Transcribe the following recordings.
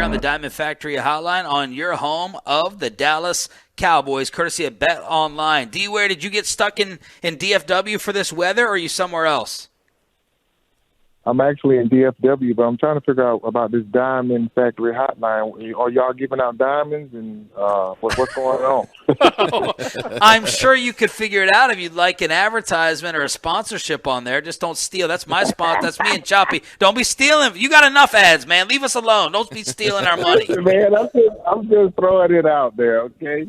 here on the Diamond Factory Hotline on your home of the Dallas Cowboys, courtesy of Bet Online. D-Ware, did you get stuck in DFW for this weather, or are you somewhere else? I'm actually in DFW, but I'm trying to figure out about this Diamond Factory Hotline. Are y'all giving out diamonds, and what's going on? I'm sure you could figure it out if you'd like an advertisement or a sponsorship on there. Just don't steal. That's my spot. That's me and Choppy. Don't be stealing. You got enough ads, man. Leave us alone. Don't be stealing our money. Man, I'm just throwing it out there, okay?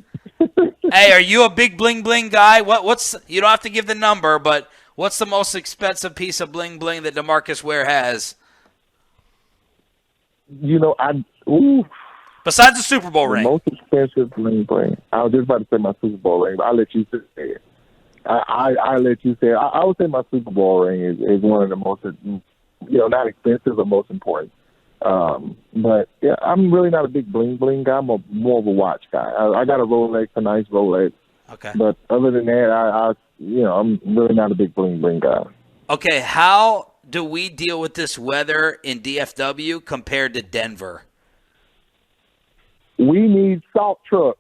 Hey, are you a big bling-bling guy? What's you don't have to give the number, but what's the most expensive piece of bling-bling that DeMarcus Ware has? Besides the Super Bowl ring. Most expensive bling-bling. I was just about to say my Super Bowl ring, but I'll let you say it. I'll let you say it. I would say my Super Bowl ring is one of the most, not expensive, but most important. But, yeah, I'm really not a big bling-bling guy. I'm more of a watch guy. I got a Rolex, a nice Rolex. Okay. But other than that, I'm really not a big bling-bling guy. Okay, how do we deal with this weather in DFW compared to Denver? We need salt trucks.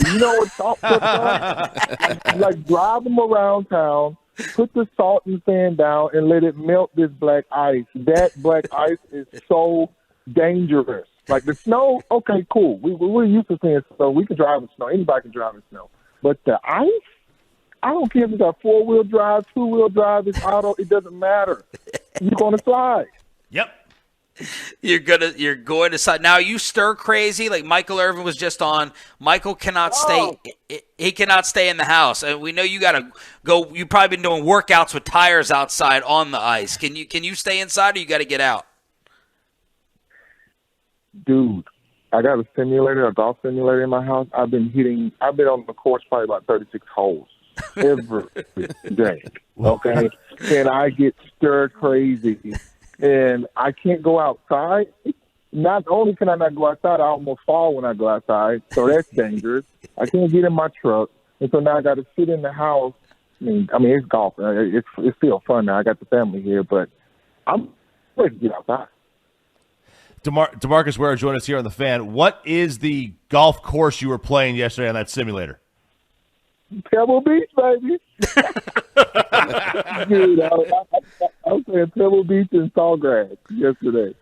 You know what salt trucks are? Like, drive them around town, put the salt and sand down, and let it melt this black ice. That black ice is so dangerous. Like, the snow, okay, cool. We're used to seeing snow. We can drive in snow. Anybody can drive in snow. But the ice? I don't care if it's got four-wheel drive, two-wheel drive, it's auto. It doesn't matter. You're going to slide. Yep. You're going to slide. Now, you stir crazy like Michael Irvin was just on. Michael cannot stay. He cannot stay in the house. And we know you got to go. You've probably been doing workouts with tires outside on the ice. Can you stay inside, or you got to get out? Dude, I got a golf simulator in my house. I've been on the course probably about 36 holes every day, okay? And I get stir crazy, and I can't go outside. Not only can I not go outside, I almost fall when I go outside, so that's dangerous. I can't get in my truck, and so now I got to sit in the house. I mean, it's golf. It's still fun now. I got the family here, but I'm ready to get outside. DeMarcus Ware joined us here on The Fan. What is the golf course you were playing yesterday on that simulator? Pebble Beach, baby. Dude, I was playing Pebble Beach and Sawgrass yesterday.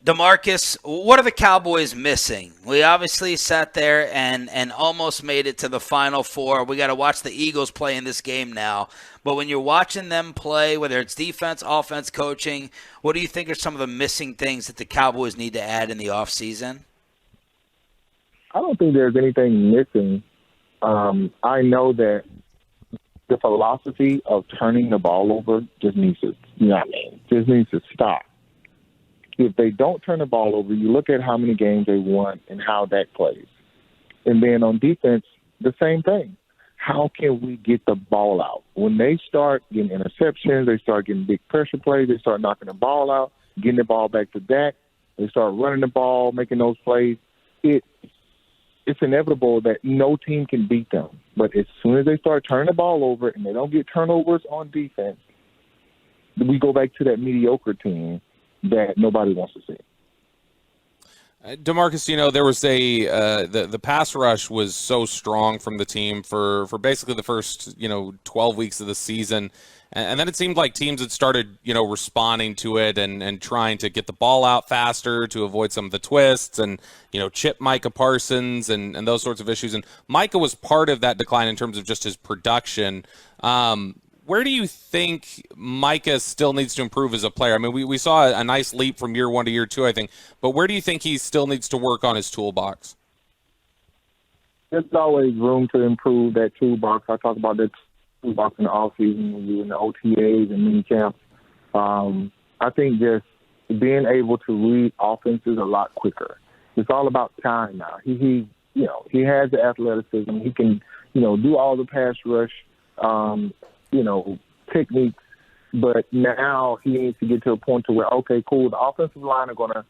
DeMarcus, what are the Cowboys missing? We obviously sat there and almost made it to the Final Four. We got to watch the Eagles play in this game now. But when you're watching them play, whether it's defense, offense, coaching, what do you think are some of the missing things that the Cowboys need to add in the offseason? I don't think there's anything missing. I know that the philosophy of turning the ball over just needs to, just needs to stop. If they don't turn the ball over, you look at how many games they won and how that plays. And then on defense, the same thing. How can we get the ball out? When they start getting interceptions, they start getting big pressure plays, they start knocking the ball out, getting the ball back to Dak, they start running the ball, making those plays, it's inevitable that no team can beat them. But as soon as they start turning the ball over and they don't get turnovers on defense, we go back to that mediocre team that nobody wants to see. DeMarcus, there was the pass rush was so strong from the team for basically the first 12 weeks of the season, and then it seemed like teams had started responding to it and trying to get the ball out faster to avoid some of the twists and chip Micah Parsons and those sorts of issues. And Micah was part of that decline in terms of just his production. Where do you think Micah still needs to improve as a player? I mean, we saw a nice leap from year one to year two, I think. But where do you think he still needs to work on his toolbox? There's always room to improve that toolbox. I talk about that toolbox in the offseason when you're in the OTAs and mini camps. I think just being able to read offenses a lot quicker. It's all about time now. He has the athleticism. He can, do all the pass rush techniques, but now he needs to get to a point to where, okay, cool, the offensive line are going to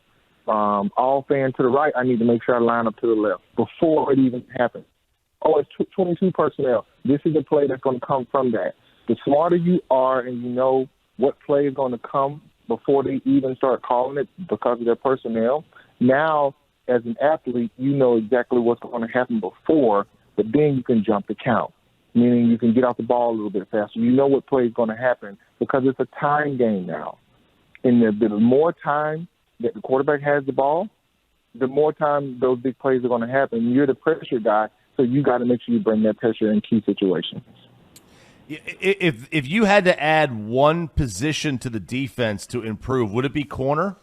all fan to the right. I need to make sure I line up to the left before it even happens. Oh, it's 22 personnel. This is a play that's going to come from that. The smarter you are and you know what play is going to come before they even start calling it because of their personnel. Now, as an athlete, you know exactly what's going to happen before, but then you can jump the count, meaning you can get off the ball a little bit faster. You know what play is going to happen because it's a time game now. And the more time that the quarterback has the ball, the more time those big plays are going to happen. You're the pressure guy, so you got to make sure you bring that pressure in key situations. If you had to add one position to the defense to improve, would it be corner?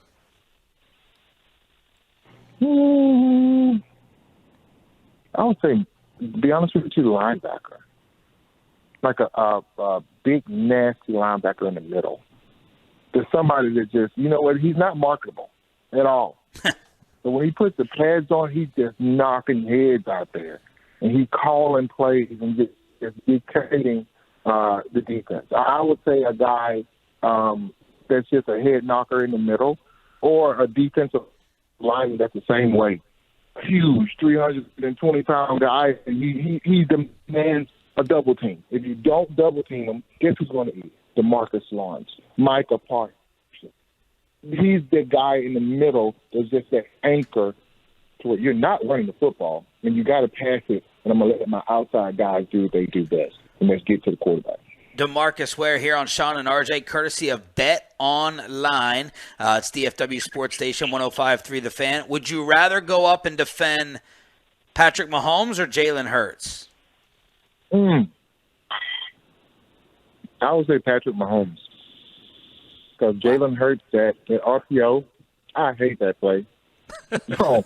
I would say, to be honest with you, linebacker. Like a big, nasty linebacker in the middle. There's somebody that just, you know what, he's not marketable at all. But when he puts the pads on, he's just knocking heads out there. And he's calling plays and just dictating the defense. I would say a guy that's just a head knocker in the middle, or a defensive lineman that's the same way. Huge, 320-pound guy, and he demands a double team. If you don't double team him, guess who's going to eat? DeMarcus Ware, Micah Parsons. He's the guy in the middle that's just that anchor to where you're not running the football, and you got to pass it, and I'm going to let my outside guys do what they do best, and let's get to the quarterback. DeMarcus Ware here on Shan and RJ, courtesy of Bet Online. It's DFW Sports Station 105.3 The Fan. Would you rather go up and defend Patrick Mahomes or Jalen Hurts? I would say Patrick Mahomes. Because Jalen Hurts at RPO, I hate that play. No.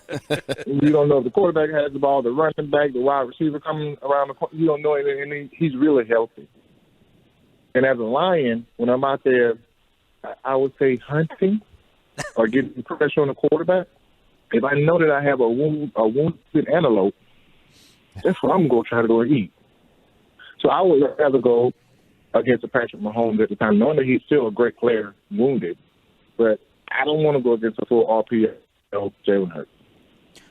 You don't know if the quarterback has the ball, the running back, the wide receiver coming around the corner. You don't know anything, and he's really healthy. And as a Lion, when I'm out there, I would say hunting or getting pressure on the quarterback. If I know that I have a wounded antelope, that's what I'm going to try to go and eat. So I would rather go against a Patrick Mahomes at the time, knowing that he's still a great player, wounded. But I don't want to go against a full RPO Jalen Hurts.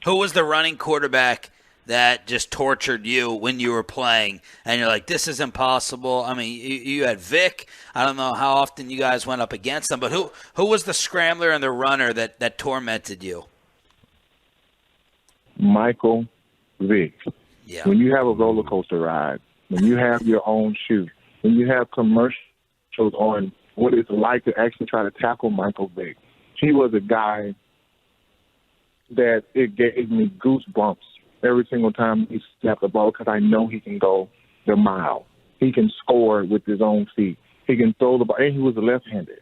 Who was the running quarterback that just tortured you when you were playing, and you're like, this is impossible? I mean, you had Vic. I don't know how often you guys went up against him, but who was the scrambler and the runner that tormented you? Michael Vick. Yeah. When you have a roller coaster ride, when you have your own shoe, when you have commercials on what it's like to actually try to tackle Michael Vick, he was a guy that it gave me goosebumps every single time he snapped the ball, because I know he can go the mile. He can score with his own feet. He can throw the ball, and he was left-handed.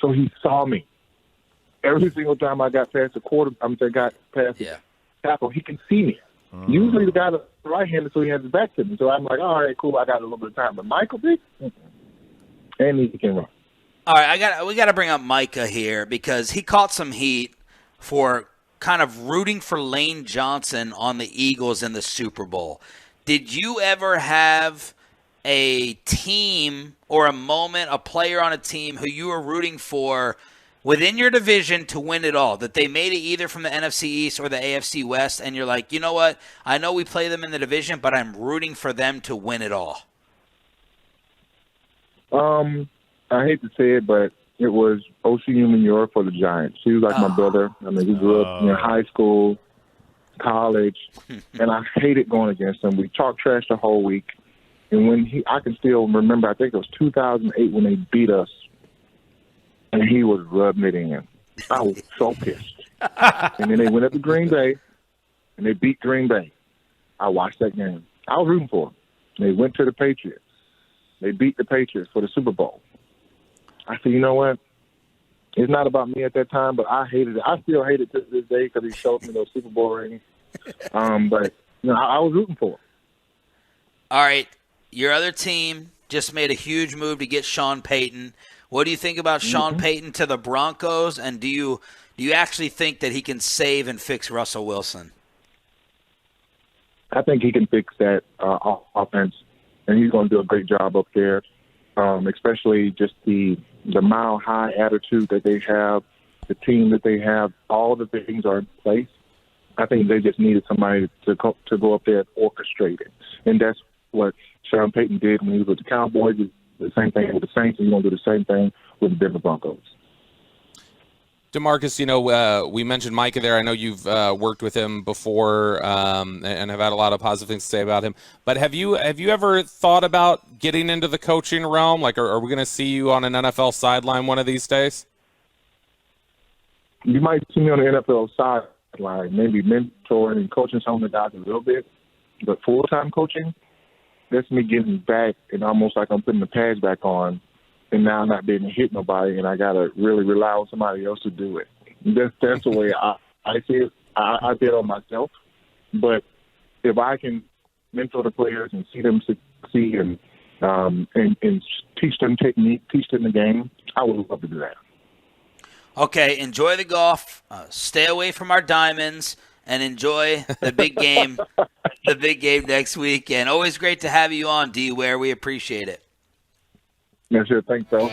So he saw me. Every single time I got past the tackle, he can see me. Usually the guy that's right-handed, so he has his back to me. So I'm like, all right, cool, I got a little bit of time. But Michael Vick, and he can run. All right, we got to bring up Micah here, because he caught some heat for kind of rooting for Lane Johnson on the Eagles in the Super Bowl. Did you ever have a team or a moment, a player on a team who you were rooting for within your division to win it all, that they made it either from the NFC East or the AFC West, and you're like, you know what, I know we play them in the division, but I'm rooting for them to win it all? I hate to say it, but it was OCU Manure for the Giants. He was like my brother. I mean, we grew up in high school, college, and I hated going against him. We talked trash the whole week. And when I can still remember, I think it was 2008 when they beat us, and he was rubbing it in. I was so pissed. And then they went up to Green Bay, and they beat Green Bay. I watched that game. I was rooting for them. They went to the Patriots. They beat the Patriots for the Super Bowl. I said, you know what? It's not about me at that time, but I hated it. I still hate it to this day because he showed me those Super Bowl rings. But I was rooting for him. All right, your other team just made a huge move to get Sean Payton. What do you think about Sean Payton to the Broncos, and do you actually think that he can save and fix Russell Wilson? I think he can fix that offense, and he's going to do a great job up there, especially just the mile-high attitude that they have, the team that they have. All the things are in place. I think they just needed somebody to go up there and orchestrate it, and that's what Sean Payton did when he was with the Cowboys. The same thing with the Saints, and he's going to do the same thing with the Denver Broncos. DeMarcus, we mentioned Micah there. I know you've worked with him before and have had a lot of positive things to say about him. But have you ever thought about getting into the coaching realm? Like, are we going to see you on an NFL sideline one of these days? You might see me on the NFL sideline, maybe mentoring and coaching some of the guys a little bit. But full-time coaching, that's me getting back and almost like I'm putting the pads back on, and now I'm not being hit nobody, and I got to really rely on somebody else to do it. That's the way I see it. I bet on myself. But if I can mentor the players and see them succeed and teach them technique, teach them the game, I would love to do that. Okay, enjoy the golf. Stay away from our diamonds. And enjoy the big game, next week. And always great to have you on, D. Ware. We appreciate it. Yeah, sure. Thanks, though.